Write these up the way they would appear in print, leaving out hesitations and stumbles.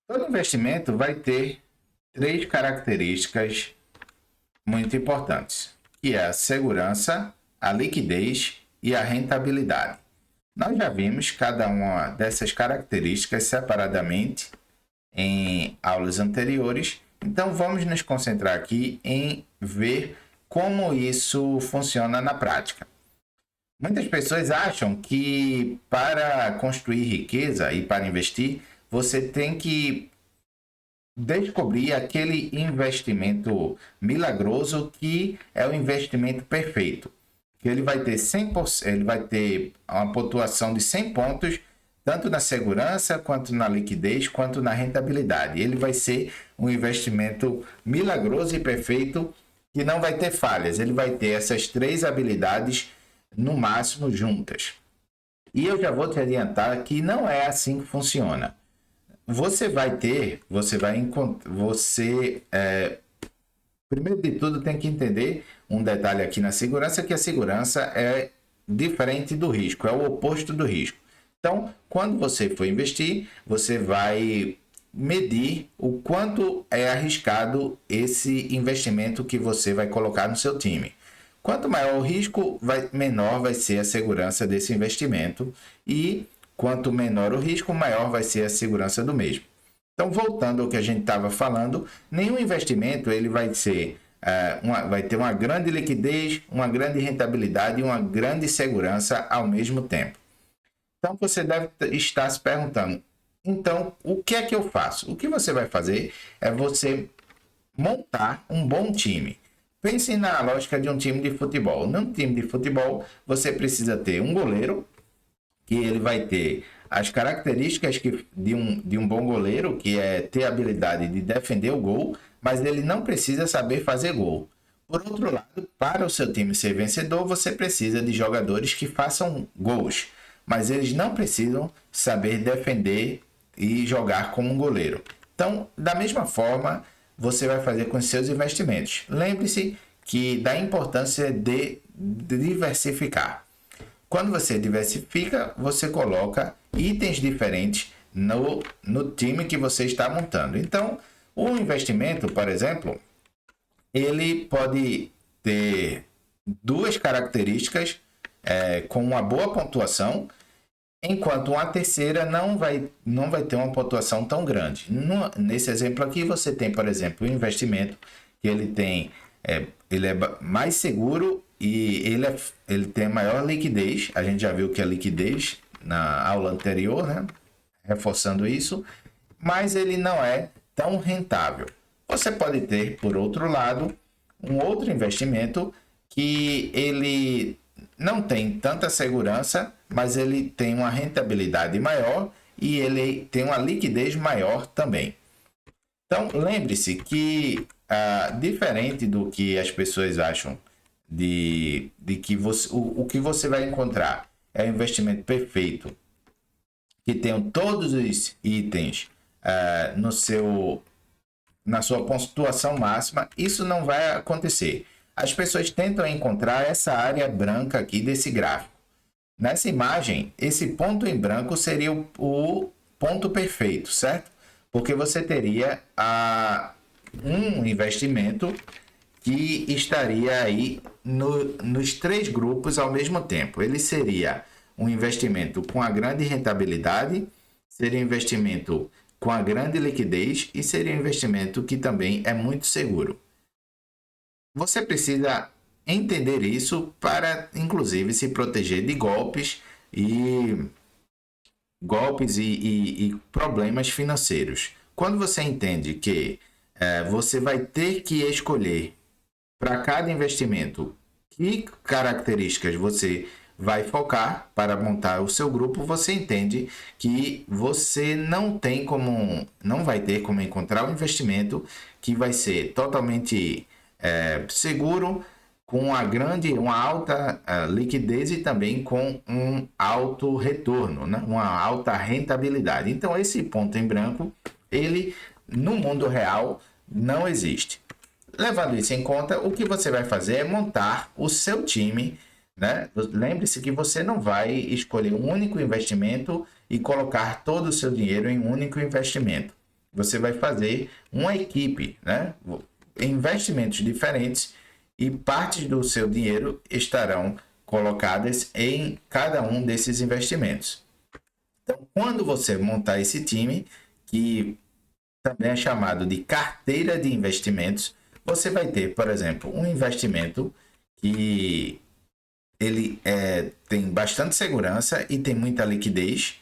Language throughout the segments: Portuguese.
Todo investimento vai ter três características muito importantes, que é a segurança, a liquidez e a rentabilidade. Nós já vimos cada uma dessas características separadamente em aulas anteriores, então vamos nos concentrar aqui em ver como isso funciona na prática. Muitas pessoas acham que para construir riqueza e para investir, você tem que descobrir aquele investimento milagroso que é o investimento perfeito. Que ele vai ter 100%, ele vai ter uma pontuação de 100 pontos, tanto na segurança, quanto na liquidez, quanto na rentabilidade. Ele vai ser um investimento milagroso e perfeito que não vai ter falhas. Ele vai ter essas três habilidades no máximo juntas. E eu já vou te adiantar que não é assim que funciona. Você vai ter, você vai encontrar, primeiro de tudo tem que entender um detalhe aqui na segurança, que a segurança é diferente do risco, é o oposto do risco. Então, quando você for investir, você vai medir o quanto é arriscado esse investimento que você vai colocar no seu time. Quanto maior o risco, menor vai ser a segurança desse investimento e quanto menor o risco, maior vai ser a segurança do mesmo. Então, voltando ao que a gente estava falando, nenhum investimento ele vai ser vai ter uma grande liquidez, uma grande rentabilidade e uma grande segurança ao mesmo tempo. Então, você deve estar se perguntando, então, o que é que eu faço? O que você vai fazer é você montar um bom time. Pense na lógica de um time de futebol. Num time de futebol, você precisa ter um goleiro, que ele vai ter as características de um bom goleiro, que é ter a habilidade de defender o gol, mas ele não precisa saber fazer gol. Por outro lado, para o seu time ser vencedor, você precisa de jogadores que façam gols, mas eles não precisam saber defender e jogar como um goleiro. Então, da mesma forma, você vai fazer com os seus investimentos. Lembre-se que da importância de diversificar. Quando você diversifica, você coloca itens diferentes no time que você está montando. Então, o investimento, por exemplo, ele pode ter duas características com uma boa pontuação, enquanto uma terceira não vai ter uma pontuação tão grande. Nesse exemplo aqui, você tem, por exemplo, o investimento que ele é mais seguro e ele tem maior liquidez. A gente já viu que a liquidez na aula anterior, né? Reforçando isso, mas ele não é tão rentável. Você pode ter, por outro lado, um outro investimento que ele não tem tanta segurança, mas ele tem uma rentabilidade maior e ele tem uma liquidez maior também. Então, lembre-se que, diferente do que as pessoas acham de que o que você vai encontrar é o investimento perfeito, que tenham todos os itens na sua pontuação máxima, isso não vai acontecer. As pessoas tentam encontrar essa área branca aqui desse gráfico. Nessa imagem, esse ponto em branco seria o ponto perfeito, certo? Porque você teria um investimento que estaria aí nos três grupos ao mesmo tempo. Ele seria um investimento com a grande rentabilidade, seria um investimento com a grande liquidez e seria um investimento que também é muito seguro. Você precisa entender isso para, inclusive, se proteger de golpes e problemas financeiros. Quando você entende que você vai ter que escolher para cada investimento que características você vai focar para montar o seu grupo, você entende que você não vai ter como encontrar um investimento que vai ser totalmente seguro, com uma alta liquidez e também com um alto retorno, né? Uma alta rentabilidade. Então, esse ponto em branco, ele no mundo real não existe. Levando isso em conta, o que você vai fazer é montar o seu time, né? Lembre-se que você não vai escolher um único investimento e colocar todo o seu dinheiro em um único investimento. você vai fazer uma equipe, né? Investimentos diferentes e partes do seu dinheiro estarão colocadas em cada um desses investimentos. Então, quando você montar esse time, que também é chamado de carteira de investimentos, você vai ter, por exemplo, um investimento que ele tem bastante segurança e tem muita liquidez,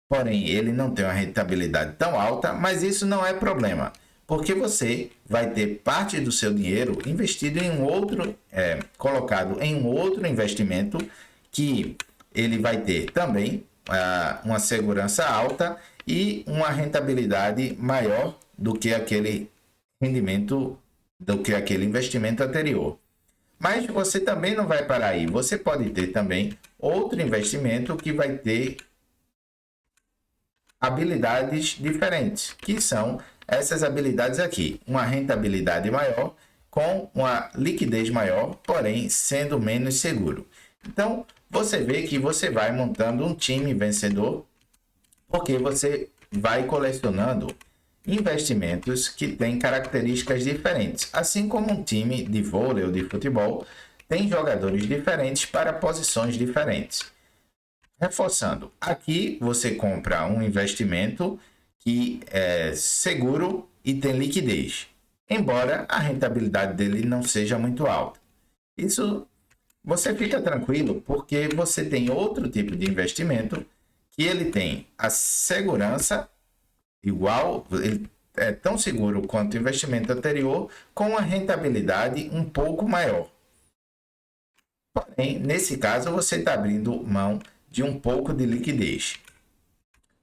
porém ele não tem uma rentabilidade tão alta, mas isso não é problema, porque você vai ter parte do seu dinheiro investido em um outro, colocado em um outro investimento que ele vai ter também uma segurança alta e uma rentabilidade maior do que aquele rendimento, do que aquele investimento anterior. Mas você também não vai parar aí. Você pode ter também outro investimento que vai ter habilidades diferentes, que são essas habilidades aqui. Uma rentabilidade maior com uma liquidez maior, porém sendo menos seguro. Então, você vê que você vai montando um time vencedor, porque você vai colecionando investimentos que têm características diferentes. Assim como um time de vôlei ou de futebol tem jogadores diferentes para posições diferentes. Reforçando, aqui você compra um investimento que é seguro e tem liquidez, embora a rentabilidade dele não seja muito alta. Isso você fica tranquilo porque você tem outro tipo de investimento que ele tem a segurança igual, ele é tão seguro quanto o investimento anterior, com a rentabilidade um pouco maior. Porém, nesse caso, você está abrindo mão de um pouco de liquidez.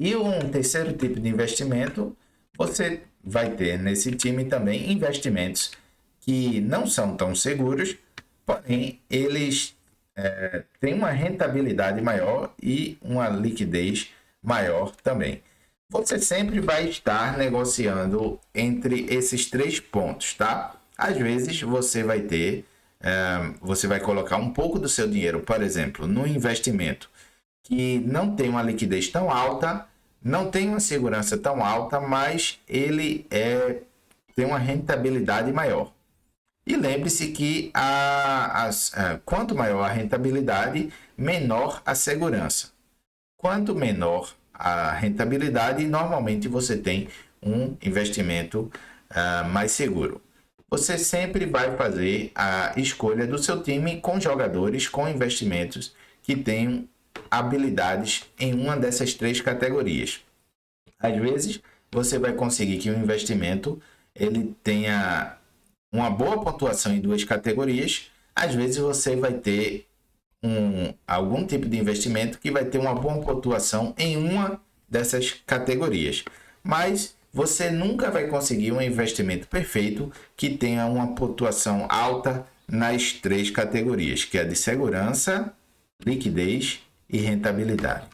E um terceiro tipo de investimento, você vai ter nesse time também investimentos que não são tão seguros, porém eles têm uma rentabilidade maior e uma liquidez maior também. Você sempre vai estar negociando entre esses três pontos, tá? Às vezes você vai ter, você vai colocar um pouco do seu dinheiro, por exemplo, no investimento que não tem uma liquidez tão alta, não tem uma segurança tão alta, mas ele tem uma rentabilidade maior. E lembre-se que quanto maior a rentabilidade, menor a segurança. Quanto menor a rentabilidade, normalmente você tem um investimento mais seguro. Você sempre vai fazer a escolha do seu time com jogadores, com investimentos que tenham habilidades em uma dessas três categorias. Às vezes, você vai conseguir que o investimento ele tenha uma boa pontuação em duas categorias. Às vezes, você vai ter algum tipo de investimento que vai ter uma boa pontuação em uma dessas categorias. Mas você nunca vai conseguir um investimento perfeito que tenha uma pontuação alta nas três categorias, que é de segurança, liquidez e rentabilidade.